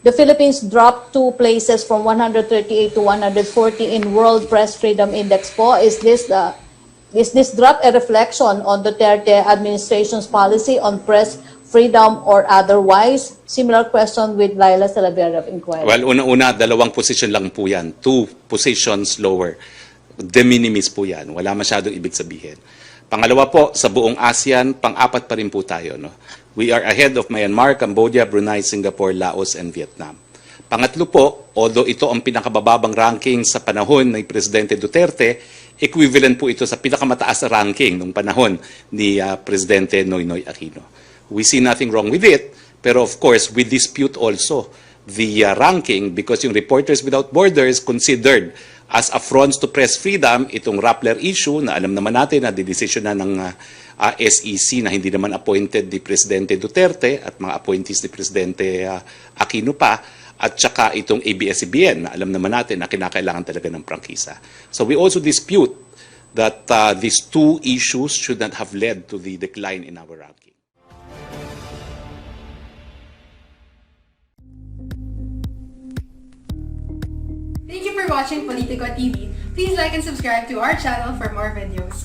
the Philippines dropped 2 places from 138 to 140 in World Press Freedom Index po. Is this drop a reflection on Duterte administration's policy on press freedom or otherwise? Similar question with Laila Salavera of Inquiry. Well, una-una, 2 position lang po yan. 2 positions lower. De minimis po yan. Wala masyadong ibig sabihin. Pangalawa po, sa buong ASEAN, pang-4 pa rin po tayo. No? We are ahead of Myanmar, Cambodia, Brunei, Singapore, Laos, and Vietnam. Pangatlo po, although ito ang pinakabababang ranking sa panahon ni Presidente Duterte, equivalent po ito sa pinakamataas na ranking nung panahon ni Presidente Noynoy Aquino. We see nothing wrong with it, pero of course, we dispute also the ranking because yung Reporters Without Borders considered as affronts to press freedom itong Rappler issue na alam naman natin na didesisyon na ng SEC na hindi naman appointed ni Presidente Duterte at mga appointees ni Presidente Aquino pa, at saka itong ABS-CBN na alam naman natin na kinakailangan talaga ng prangkisa. So we also dispute that these 2 issues should not have led to the decline in our ranking. Thank you for watching Politico TV. Please like and subscribe to our channel for more videos.